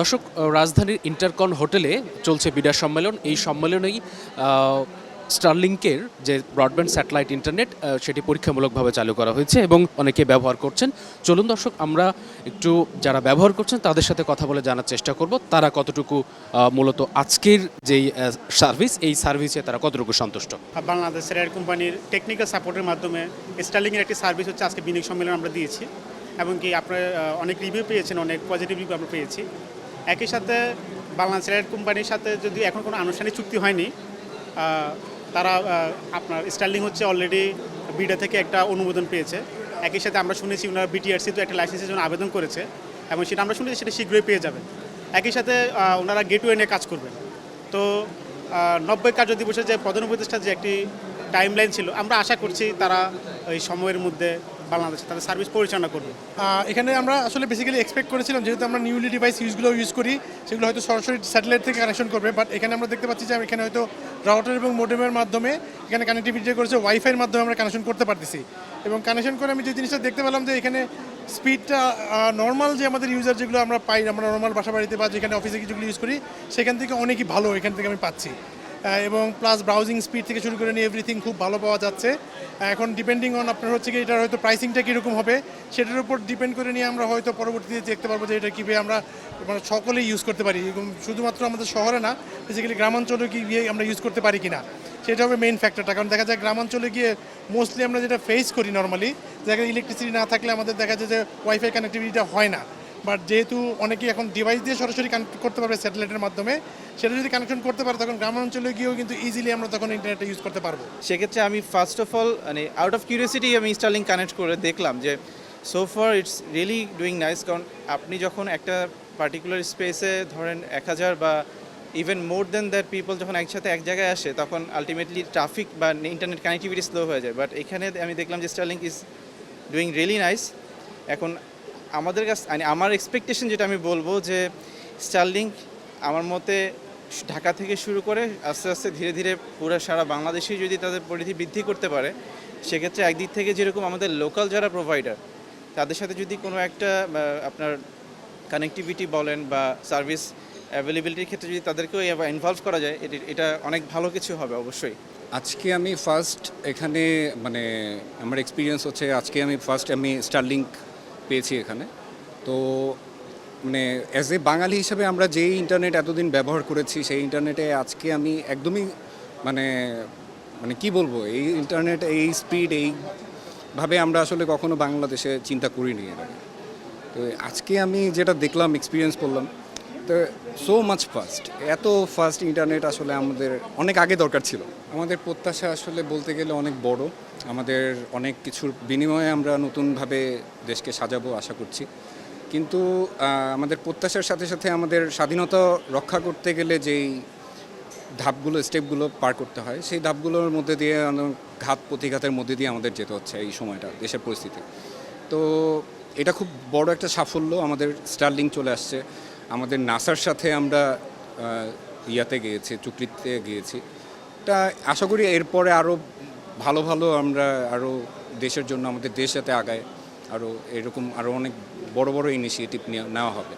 দর্শক, রাজধানীর ইন্টারকন হোটেলে চলছে বিডা সম্মেলন। এই সম্মেলনেই স্টারলিংকের যে ব্রডব্যান্ড স্যাটেলাইট ইন্টারনেট সেটি পরীক্ষামূলকভাবে চালু করা হয়েছে এবং অনেকে ব্যবহার করছেন। চলুন দর্শক, আমরা একটু যারা ব্যবহার করছেন তাদের সাথে কথা বলে জানার চেষ্টা করব তারা কতটুকু মূলত আজকের যেই সার্ভিস, এই সার্ভিসে তারা কতটুকু সন্তুষ্ট। বাংলাদেশের এয়ার কোম্পানির টেকনিক্যাল সাপোর্টের মাধ্যমে স্টারলিংয়ের একটি সার্ভিস হচ্ছে আজকে বিনিয়োগ সম্মেলন আমরা দিয়েছি এবং কি আপনারা অনেক রিভিউ পেয়েছেন, অনেক পজিটিভ রিভিউ আমরা পেয়েছি। একই সাথে বাংলাদেশের এয়ার কোম্পানির সাথে যদি এখন কোনো আনুষ্ঠানিক চুক্তি হয়নি, তারা আপনার স্টারলিং হচ্ছে অলরেডি বিডা থেকে একটা অনুমোদন পেয়েছে। একই সাথে আমরা শুনেছি ওনারা বিটিআরসি তো একটা লাইসেন্সের জন্য আবেদন করেছে এবং সেটা আমরা শুনেছি সেটা শীঘ্রই পেয়ে যাবেন। একই সাথে ওনারা গেটওয়ে নিয়ে কাজ করবেন। তো 90 কার্যদিবসের যে প্রধান উপদেষ্টার যে একটি টাইমলাইন ছিল, আমরা আশা করছি তারা এই সময়ের মধ্যে বাংলাদেশে তাদের সার্ভিস পরিচালনা করবে। এখানে আমরা আসলে বেসিক্যালি এক্সপেক্ট করেছিলাম, যেহেতু আমরা নিউলি ডিভাইস ইউজ করি, সেগুলো হয়তো সরাসরি স্যাটেলাইট থেকে কানেকশন করবে। বাট এখানে আমরা দেখতে পাচ্ছি যে এখানে হয়তো রাউটার এবং মোডেমের মাধ্যমে এখানে কানেক্টিভিটি করেছে, ওয়াইফাইয়ের মাধ্যমে আমরা কানেকশন করতে পারতেছি। এবং কানেকশন করে আমি যে জিনিসটা দেখতে পেলাম যে এখানে স্পিডটা নর্মাল যে আমাদের ইউজার যেগুলো আমরা পাই, আমরা নর্মাল বাসা বাড়িতে বা যেখানে অফিসে যেগুলো ইউজ করি সেখান থেকে অনেকই ভালো এখান থেকে আমি পাচ্ছি। এবং প্লাস ব্রাউজিং স্পিড থেকে শুরু করে নিয়ে এভরিথিং খুব ভালো পাওয়া যাচ্ছে। এখন ডিপেন্ডিং অন আপনার হচ্ছে কি এটার হয়তো প্রাইসিংটা কীরকম হবে সেটার উপর ডিপেন্ড করে নিয়ে আমরা হয়তো পরবর্তীতে দেখতে পারবো যে এটা কীভাবে আমরা মানে সকলেই ইউজ করতে পারি, এবং শুধুমাত্র আমাদের শহরে না, বেসিক্যালি গ্রামাঞ্চলে গিয়ে আমরা ইউজ করতে পারি কিনা সেটা হবে মেইন ফ্যাক্টরটা। কারণ দেখা যায় গ্রামাঞ্চলে গিয়ে মোস্টলি আমরা যেটা ফেস করি নর্মালি, দেখা যায় ইলেকট্রিসিটি না থাকলে আমাদের দেখা যায় যে ওয়াইফাই কানেক্টিভিটিটা হয় না। বাট যেহেতু অনেকেই এখন ডিভাইস দিয়ে সরাসরি কানেক্ট করতে পারবে স্যাটেলাইটের মাধ্যমে, সেটা যদি কানেকশন করতে পারে তখন গ্রামাঞ্চলে গিয়েও কিন্তু ইজিলি আমরা তখন ইন্টারনেটটা ইউজ করতে পারবো। সেক্ষেত্রে আমি ফার্স্ট অফ অল মানে আউট অফ কিউরিয়াসিটি আমি স্টারলিংক কানেক্ট করে দেখলাম যে so far it's really doing nice. কারণ আপনি যখন একটা পার্টিকুলার স্পেসে ধরেন 1000 বা even more then that people যখন একসাথে এক জায়গায় আসে, তখন আলটিমেটলি ট্রাফিক বা ইন্টারনেট কানেক্টিভিটি স্লো হয়ে যায়। বাট এখানে আমি দেখলাম যে Starlink is doing really nice. এখন আমাদের কাছে মানে আমার এক্সপেকটেশন যেটা আমি বলবো যে স্টারলিংক আমার মতে ঢাকা থেকে শুরু করে আস্তে আস্তে ধীরে ধীরে পুরো সারা বাংলাদেশেই যদি তাদের পরিধি বৃদ্ধি করতে পারে, সেক্ষেত্রে একদিক থেকে যেরকম আমাদের লোকাল যারা প্রোভাইডার তাদের সাথে যদি কোনো একটা আপনার কানেক্টিভিটি বলেন বা সার্ভিস অ্যাভেলেবিলিটির ক্ষেত্রে যদি তাদেরকেও ইনভলভ করা যায়, এটা অনেক ভালো কিছু হবে অবশ্যই। আজকে আমি ফার্স্ট এখানে মানে আমার এক্সপিরিয়েন্স হচ্ছে আজকে আমি স্টারলিংক পেয়েছি এখানে। তো মানে অ্যাজ এ বাঙালি হিসেবে আমরা যেই ইন্টারনেট এতদিন ব্যবহার করেছি সেই ইন্টারনেটে আজকে আমি একদমই মানে মানে কি বলবো, এই ইন্টারনেট এই স্পিড এইভাবে আমরা আসলে কখনো বাংলাদেশে চিন্তা করিনি এর আগে। তো আজকে আমি যেটা দেখলাম, এক্সপিরিয়েন্স করলাম, তো সো মাচ ফাস্ট, এত ফাস্ট ইন্টারনেট আসলে আমাদের অনেক আগে দরকার ছিল। আমাদের প্রত্যাশা আসলে বলতে গেলে অনেক বড়। আমাদের অনেক কিছুর বিনিময়ে আমরা নতুনভাবে দেশকে সাজাবো আশা করছি। কিন্তু আমাদের প্রত্যাশার সাথে সাথে আমাদের স্বাধীনতা রক্ষা করতে গেলে যেই ধাপগুলো স্টেপগুলো পার করতে হয়, সেই ধাপগুলোর মধ্যে দিয়ে ঘাত প্রতিঘাতের মধ্যে দিয়ে আমাদের যেতে হচ্ছে এই সময়টা দেশের পরিস্থিতি। তো এটা খুব বড় একটা সাফল্য, আমাদের স্টারলিংক চলে আসছে। আমাদের নাসার সাথে আমরা ইয়াতে গিয়েছি, চুক্তিতে গিয়েছি। এটা আশা করি এরপরে আরও ভালো ভালো আমরা আরও দেশের জন্য আমাদের দেশ যাতে আগায়, আরও এরকম আরও অনেক বড় বড় ইনিশিয়েটিভ নেওয়া হবে।